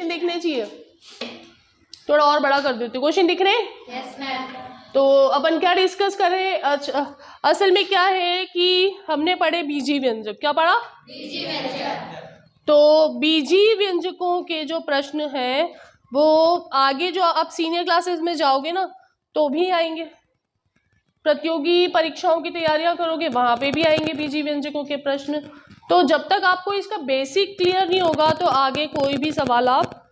Question दिखने चाहिए, थोड़ा और बड़ा कर देती हूँ, क्वेश्चन दिख रहे हैं? Yes ma'am. तो अपन क्या डिस्कस कर रहे हैं? अच्छा, असल में क्या है कि हमने पढ़े बीजी व्यंजक। क्या पढ़ा? बीजी व्यंजक। तो बीजी व्यंजकों के जो प्रश्न हैं वो आगे जो आप सीनियर क्लासेस में जाओगे ना तो भी आएंगे, प्रतियोगी परीक्षाओं की तैयारियां करोगे वहां पे भी आएंगे बीजी व्यंजकों के प्रश्न। तो जब तक आपको इसका बेसिक क्लियर नहीं होगा तो आगे कोई भी सवाल आप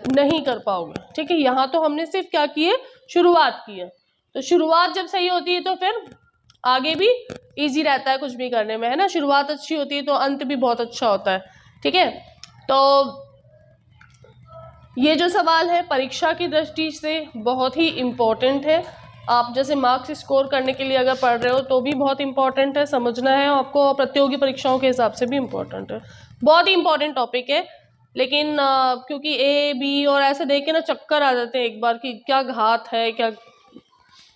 नहीं कर पाओगे। ठीक है, यहाँ तो हमने सिर्फ क्या की है, शुरुआत की है। तो शुरुआत जब सही होती है तो फिर आगे भी इजी रहता है कुछ भी करने में, है ना। शुरुआत अच्छी होती है तो अंत भी बहुत अच्छा होता है। ठीक है, तो ये जो सवाल है परीक्षा की दृष्टि से बहुत ही इम्पोर्टेंट है। आप जैसे मार्क्स स्कोर करने के लिए अगर पढ़ रहे हो तो भी बहुत इंपॉर्टेंट है, समझना है आपको, प्रतियोगी परीक्षाओं के हिसाब से भी इम्पोर्टेंट है। बहुत ही इम्पोर्टेंट टॉपिक है, लेकिन क्योंकि ए बी और ऐसे देख के ना चक्कर आ जाते हैं एक बार कि क्या घात है, क्या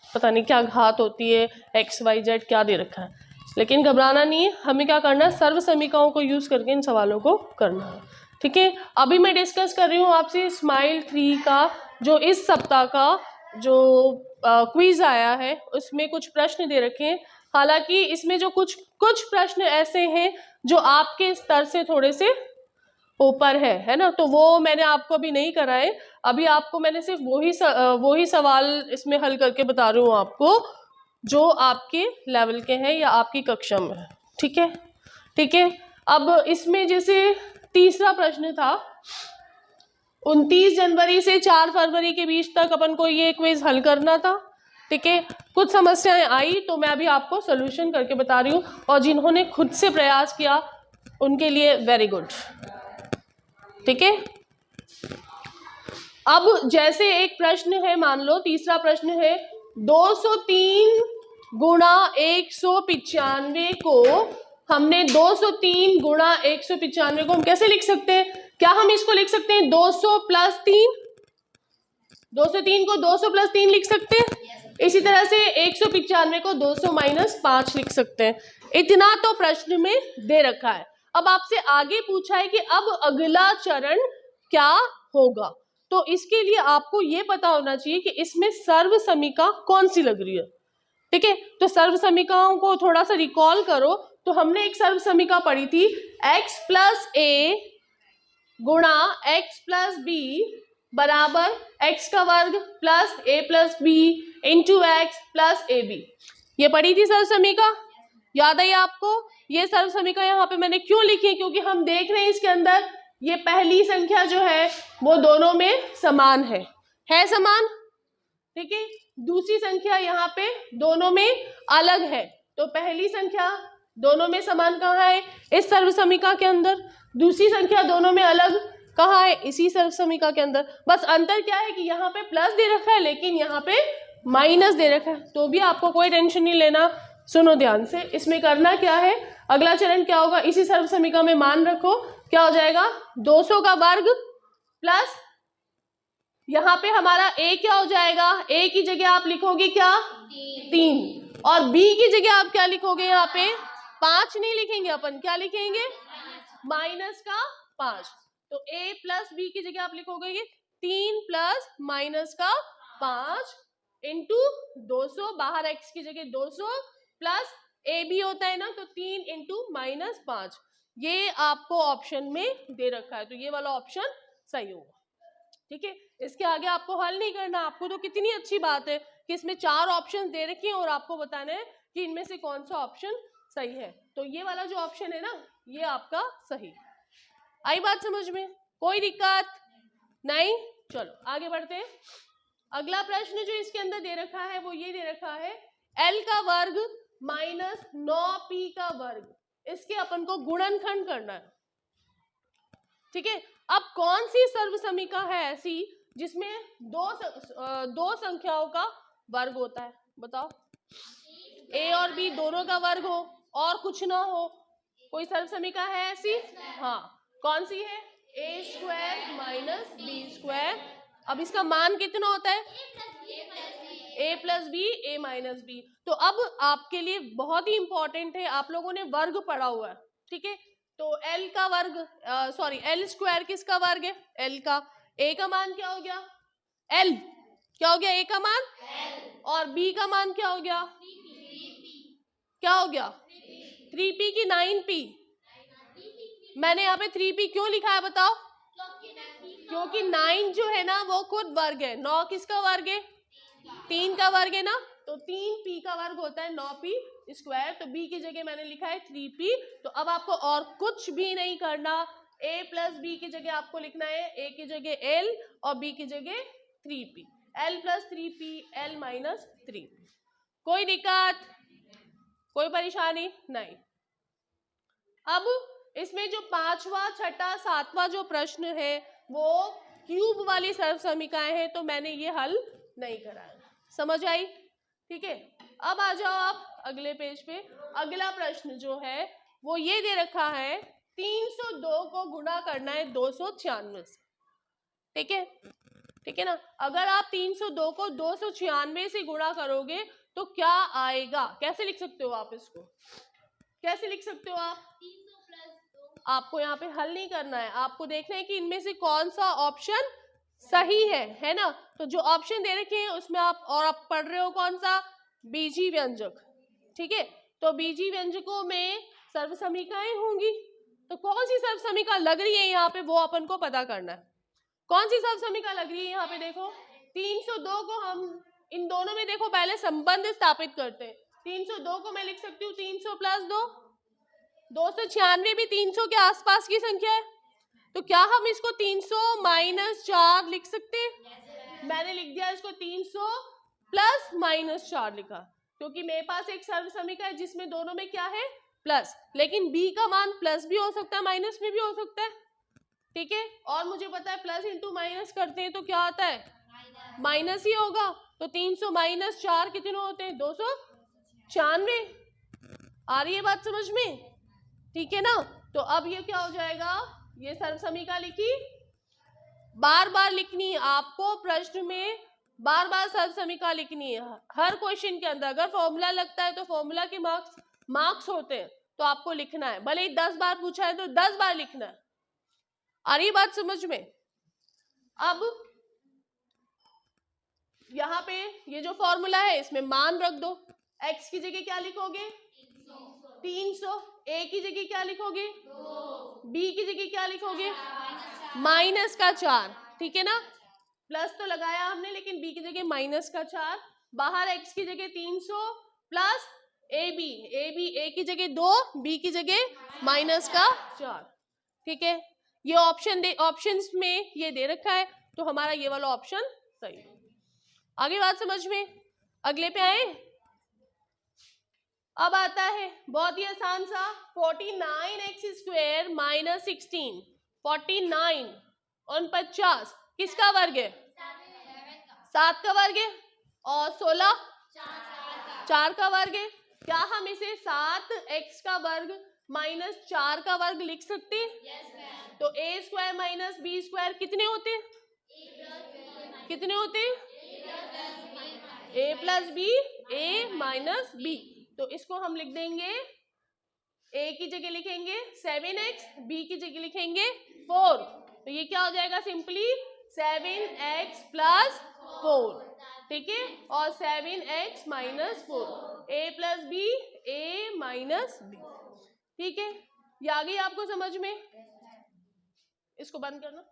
पता नहीं क्या घात होती है, एक्स वाई जेड क्या दे रखा है। लेकिन घबराना नहीं है, हमें क्या करना है, सर्व समीकरणों को यूज करके इन सवालों को करना है। ठीक है, अभी मैं डिस्कस कर रही हूँ आपसे स्माइल 3 का जो इस सप्ताह का जो क्विज आया है उसमें कुछ प्रश्न दे रखे हैं। हालांकि इसमें जो कुछ प्रश्न ऐसे हैं जो आपके स्तर से थोड़े से ऊपर है ना, तो वो मैंने आपको अभी नहीं कराए। अभी आपको मैंने सिर्फ वही सवाल इसमें हल करके बता रही हूँ आपको जो आपके लेवल के हैं या आपकी कक्षा में है। ठीक है, ठीक है। अब इसमें जैसे तीसरा प्रश्न था, 29 जनवरी से 4 फरवरी के बीच तक अपन को ये क्विज हल करना था। ठीक है, कुछ समस्याएं आई तो मैं अभी आपको सोल्यूशन करके बता रही हूँ, और जिन्होंने खुद से प्रयास किया उनके लिए वेरी गुड। ठीक है, अब जैसे एक प्रश्न है, मान लो तीसरा प्रश्न है, 203 गुणा 195 को हमने 203 गुणा 195 को हम कैसे लिख सकते हैं? क्या हम इसको लिख सकते हैं 200 प्लस 3? 203 को 200 प्लस 3 लिख सकते हैं। इसी तरह से 195 को 200 माइनस 5 लिख सकते हैं। इतना तो प्रश्न में दे रखा है। अब आपसे आगे पूछा है कि अब अगला चरण क्या होगा, तो इसके लिए आपको ये पता होना चाहिए कि इसमें सर्व समीका कौन सी लग रही है। ठीक है, तो सर्व समीकाओं को थोड़ा सा रिकॉल करो। तो हमने एक सर्व समीका पढ़ी थी, x प्लस ए गुणा x प्लस बी बराबर x का वर्ग plus a plus B into X plus A B. ये पढ़ी थी सर्व समीका, याद है आपको? ये सर्व समीका यहाँ पे मैंने क्यों लिखी है, क्योंकि हम देख रहे हैं इसके अंदर ये पहली संख्या जो है वो दोनों में समान है समान। ठीक है, दूसरी संख्या यहाँ पे दोनों में अलग है, तो पहली संख्या दोनों में समान कहाँ है? इस सर्व समीका के अंदर। दूसरी संख्या दोनों में अलग कहाँ है? इसी सर्व समीका के अंदर। बस अंतर क्या है कि यहाँ पे प्लस दे रखा है लेकिन यहाँ पे माइनस दे रखा है, तो भी आपको कोई टेंशन नहीं लेना। सुनो ध्यान से, इसमें करना क्या है, अगला चरण क्या होगा, इसी सर्व समीका में मान रखो क्या हो जाएगा, 200 का वर्ग प्लस यहाँ पे हमारा a क्या हो जाएगा, a की जगह आप लिखोगे क्या, 3, और b की जगह आप क्या लिखोगे, यहाँ पे 5 नहीं लिखेंगे अपन, क्या लिखेंगे, माइनस का 5। तो a प्लस b की जगह आप लिखोगे 3 प्लस माइनस का 5 इंटू 200, बाहर x की जगह 200 प्लस a भी होता है ना, तो 3 इंटू माइनस 5। ये आपको ऑप्शन में दे रखा है, तो ये वाला ऑप्शन सही होगा। ठीक है, इसके आगे आपको हल नहीं करना। आपको तो कितनी अच्छी बात है कि इसमें 4 ऑप्शन दे रखे हैं और आपको बताना है कि इनमें से कौन सा ऑप्शन सही है। तो ये वाला जो ऑप्शन है ना, ये आपका सही। आई बात समझ में? कोई दिक्कत नहीं? चलो आगे बढ़ते हैं। अगला प्रश्न जो इसके अंदर दे रखा है वो ये दे रखा है, l का वर्ग माइनस 9p का वर्ग, इसके अपन को गुणनखंड करना है। ठीक है, अब कौन सी सर्व समीका है ऐसी जिसमें दो संख्याओं का वर्ग होता है, बताओ? a और b दोनों का वर्ग हो और कुछ ना हो, कोई सर्व समीका है ऐसी? हाँ, कौन सी है? a square minus B square. अब इसका मान कितना होता है? a plus B, a minus B. तो अब आपके लिए बहुत ही इंपॉर्टेंट है, आप लोगों ने वर्ग पढ़ा हुआ है, ठीक है, तो एल का वर्ग सॉरी एल स्क्वायर किसका वर्ग है? एल का। ए का मान क्या हो गया? एल क्या हो गया? ए का मान और बी का मान क्या हो गया? क्या हो गया? 3p की 9p। मैंने यहाँ पे 3p क्यों लिखा है बताओ? क्योंकि 9 जो है ना वो खुद वर्ग है। 9 किसका वर्ग है? 3 का वर्ग है ना, तो 3p का वर्ग होता है 9p स्क्वायर। तो b की जगह मैंने लिखा है 3p। तो अब आपको और कुछ भी नहीं करना, a प्लस b की जगह आपको लिखना है a की जगह l और b की जगह 3p। l plus 3p l minus 3p। कोई दिक्कत, कोई परेशानी नहीं। अब इसमें जो पांचवा, छठा, सातवां जो प्रश्न है वो क्यूब वाली सर्वसमीकाएं हैं, तो मैंने ये हल नहीं कराया। समझ आई? ठीक है, अब आ जाओ आप अगले पेज पे। अगला प्रश्न जो है वो ये दे रखा है 302 को गुणा करना है 296 से। ठीक है, ठीक है ना। अगर आप 302 को 296 से गुणा करोगे तो क्या आएगा? कैसे लिख सकते हो आप इसको? कैसे लिख सकते हो आप? आपको यहाँ पे हल नहीं करना है, आपको देखना है कि इनमें से कौन सा ऑप्शन सही है ना। तो जो ऑप्शन दे रखे हैं उसमें आप, और आप पढ़ रहे हो कौन सा? बीजी व्यंजक। ठीक है, तो बीजी व्यंजकों में सर्वसमीकाएं होंगी, तो कौन सी सर्वसमीका लग रही है यहाँ पे वो अपन को पता करना है। कौन सी सर्वसमीका लग रही है यहाँ पे? देखो 302 को हम इन दोनों में देखो पहले संबंध स्थापित करते हैं। 302 को मैं लिख सकती हूँ 300 प्लस 2। 296 भी 300 के आसपास की संख्या है, तो क्या हम इसको 300 माइनस 4 लिख सकते हैं? मैंने लिख दिया इसको 300 प्लस माइनस 4 लिखा, क्योंकि मेरे पास एक सर्वसमीका है जिसमें दोनों में क्या है? प्लस। लेकिन b का मान प्लस भी हो सकता है, माइनस में भी हो सकता है। ठीक है, और मुझे पता है प्लस इंटू माइनस करते हैं तो क्या आता है? माइनस ही होगा। तो 300 माइनस 4 कितने होते हैं? 296। आ रही है बात समझ में? ठीक है ना। तो अब ये क्या हो जाएगा? ये सर्वसमीका लिखी, बार बार लिखनी है आपको, प्रश्न में बार बार सर्वसमीका लिखनी है हर क्वेश्चन के अंदर। अगर फॉर्मूला लगता है तो फॉर्मूला के मार्क्स होते हैं, तो आपको लिखना है, भले ही 10 बार पूछा है तो 10 बार लिखना है। आ रही बात समझ में? अब यहाँ पे ये जो फॉर्मूला है इसमें मान रख दो। x की जगह क्या लिखोगे? 300। a की जगह क्या लिखोगे? 2। b की जगह क्या लिखोगे? माइनस का 4। ठीक है ना, प्लस तो लगाया हमने लेकिन b की जगह माइनस का 4। बाहर x की जगह 300 प्लस ab a की जगह 2, b की जगह माइनस का 4। ठीक है, ये ऑप्शंस में ये दे रखा है, तो हमारा ये वाला ऑप्शन सही है। आगे बात समझ में? अगले पे आए। अब आता है बहुत ही आसान सा 49x स्क्वायर माइनस 16। 49 और 50 किसका वर्ग है? 7 का वर्ग है। और 16 4 का वर्ग है। क्या हम इसे 7x का वर्ग माइनस 4 का वर्ग लिख सकते हैं? तो a square minus B square कितने होते? कितने होते? a plus B, a minus B. तो इसको हम लिख देंगे, a की जगह लिखेंगे 7x, b की जगह लिखेंगे 4। तो ये क्या हो जाएगा? Simply 7x plus 4। ठीक है, और 7x minus 4, a plus B, a minus B. ठीक है, ये आ गई आपको समझ में? इसको बंद करना।